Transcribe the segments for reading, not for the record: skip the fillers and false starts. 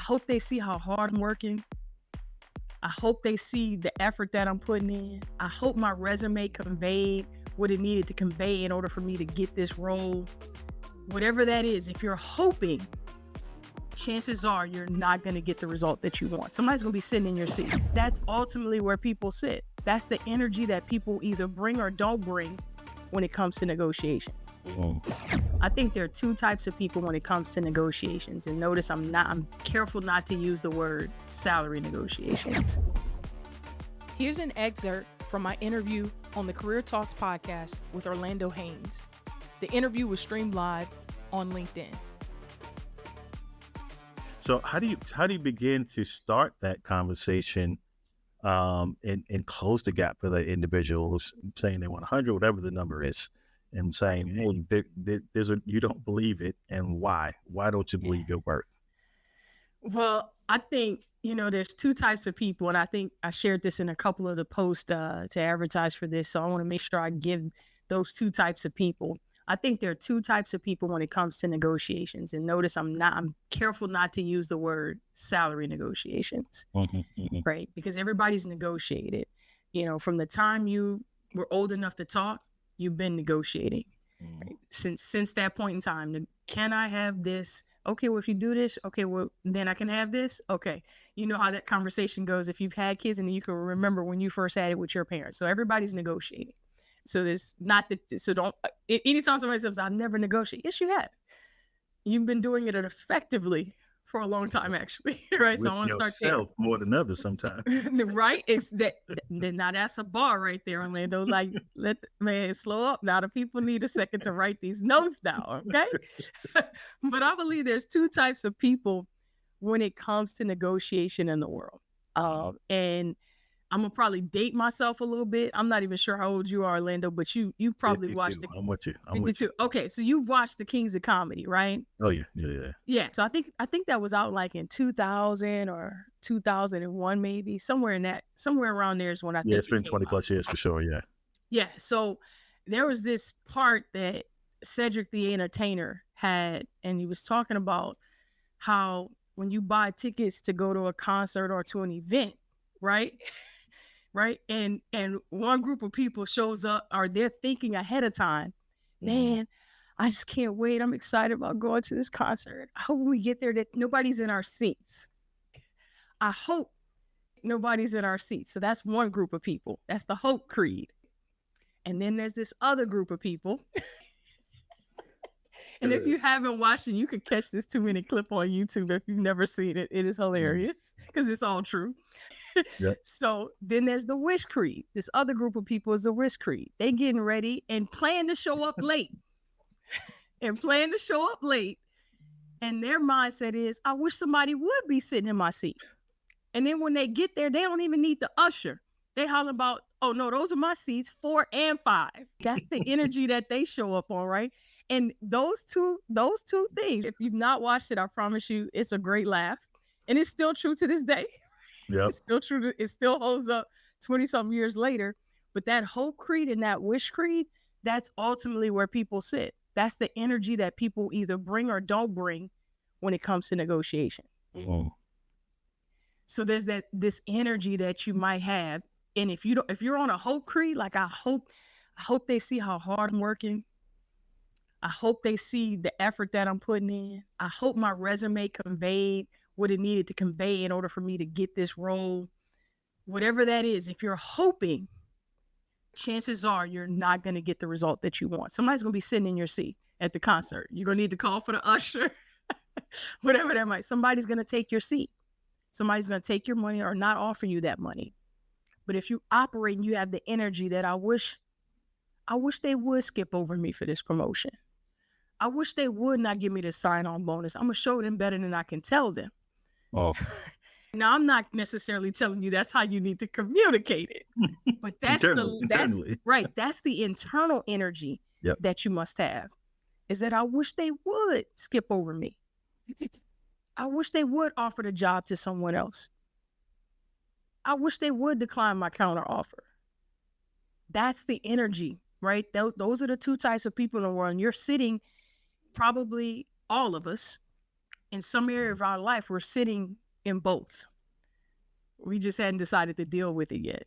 hope they see how hard I'm working. I hope they see the effort that I'm putting in. I hope my resume conveyed what it needed to convey in order for me to get this role. Whatever that is, if you're hoping, chances are you're not going to get the result that you want. Somebody's going to be sitting in your seat. That's ultimately where people sit. That's the energy that people either bring or don't bring when it comes to negotiation. I think there are two types of people when it comes to negotiations. And notice I'm careful not to use the word salary negotiations. Here's an excerpt from my interview on the Career Talks podcast with Orlando Haynes. The interview was streamed live on LinkedIn. So how do you begin to start that conversation and close the gap for the individual who's saying they want 100, whatever the number is, and saying, hey, you don't believe it, and why? Why don't you believe your worth? Well, I think, there's two types of people, and I think I shared this in a couple of the posts to advertise for this, so I want to make sure I give those two types of people. I think there are two types of people when it comes to negotiations, and notice I'm careful not to use the word salary negotiations, right? Because everybody's negotiated. From the time you were old enough to talk, you've been negotiating. Right? Since that point in time. Can I have this? Okay, well, if you do this, okay, well, then I can have this. Okay. You know how that conversation goes if you've had kids, and you can remember when you first had it with your parents. So everybody's negotiating. So anytime somebody says, I've never negotiated. Yes, you have. You've been doing it effectively for a long time, actually. Right. So I want to start there. More than others sometimes. Right. It's now that's a bar right there, Orlando. Like, slow up. Now the people need a second to write these notes down. Okay. But I believe there's two types of people when it comes to negotiation in the world. And I'm gonna probably date myself a little bit. I'm not even sure how old you are, Orlando, but you probably 52. watched I'm with you. 52. Okay, so you've watched the Kings of Comedy, right? Oh yeah. Yeah. So I think that was out like in 2000 or 2001, maybe somewhere around there is when I think. Yeah, it's been 20 plus years for sure. Yeah. Yeah. So there was this part that Cedric the Entertainer had, and he was talking about how when you buy tickets to go to a concert or to an event, right? Right. And one group of people shows up, or they're thinking ahead of time, man, I just can't wait. I'm excited about going to this concert. I hope when we get there that nobody's in our seats. I hope nobody's in our seats. So that's one group of people. That's the hope creed. And then there's this other group of people. And if you haven't watched it, you can catch this 2-minute clip on YouTube if you've never seen it. It is hilarious because it's all true. Yep. So then there's the wish creed. This other group of people is the wish creed. They getting ready and plan to show up late. And their mindset is, I wish somebody would be sitting in my seat. And then when they get there, they don't even need the usher. They holler about, oh no, those are my seats 4 and 5. That's the energy that they show up on, right? And those two things, if you've not watched it, I promise you, it's a great laugh. And it's still true to this day. Yep. It's still true. It still holds up 20-something years later. But that hope creed and that wish creed, that's ultimately where people sit. That's the energy that people either bring or don't bring when it comes to negotiation. So there's this energy that you might have. And if you're on a hope creed, like I hope they see how hard I'm working. I hope they see the effort that I'm putting in. I hope my resume conveyed what it needed to convey in order for me to get this role. Whatever that is, if you're hoping, chances are you're not going to get the result that you want. Somebody's going to be sitting in your seat at the concert. You're going to need to call for the usher, whatever that might. Somebody's going to take your seat. Somebody's going to take your money or not offer you that money. But if you operate and you have the energy that I wish they would skip over me for this promotion. I wish they would not give me the sign-on bonus. I'm going to show them better than I can tell them. Oh. Now, I'm not necessarily telling you that's how you need to communicate it. But that's internally. Right. That's the internal energy that you must have. Is that I wish they would skip over me. I wish they would offer the job to someone else. I wish they would decline my counter offer. That's the energy, right? Those are the two types of people in the world. And you're sitting, probably all of us, in some area of our life, we're sitting in both. We just hadn't decided to deal with it yet.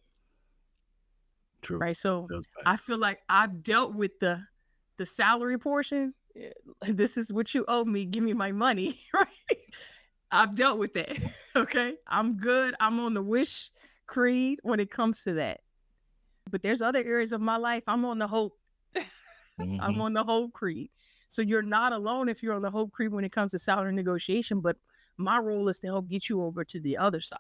True. Right. So I feel like I've dealt with the salary portion. This is what you owe me. Give me my money. Right. I've dealt with that. Okay. I'm good. I'm on the wish creed when it comes to that. But there's other areas of my life. I'm on the hope. I'm on the hope creed. So you're not alone if you're on the hope creed when it comes to salary negotiation. But my role is to help get you over to the other side.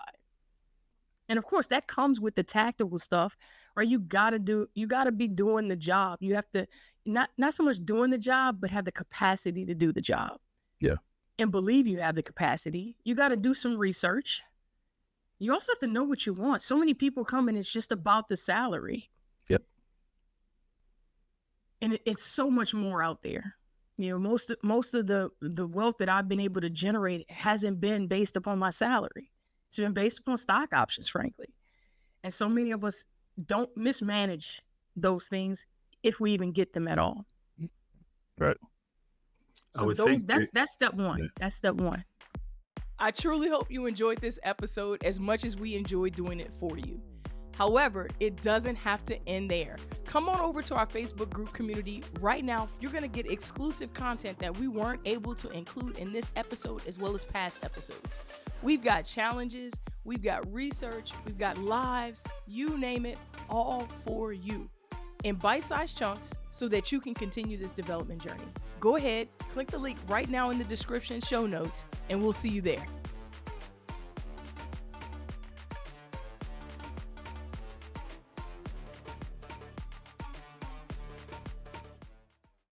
And of course, that comes with the tactical stuff, right? You gotta be doing the job. You have to not so much doing the job, but have the capacity to do the job. Yeah. And believe you have the capacity. You got to do some research. You also have to know what you want. So many people come and it's just about the salary. Yep. And it's so much more out there. You know, most of the wealth that I've been able to generate hasn't been based upon my salary. It's been based upon stock options, frankly. And so many of us don't mismanage those things if we even get them at all. Right. So that's step one. Yeah. That's step one. I truly hope you enjoyed this episode as much as we enjoyed doing it for you. However, it doesn't have to end there. Come on over to our Facebook group community right now. You're going to get exclusive content that we weren't able to include in this episode as well as past episodes. We've got challenges, we've got research, we've got lives, you name it, all for you in bite-sized chunks so that you can continue this development journey. Go ahead, click the link right now in the description show notes, and we'll see you there.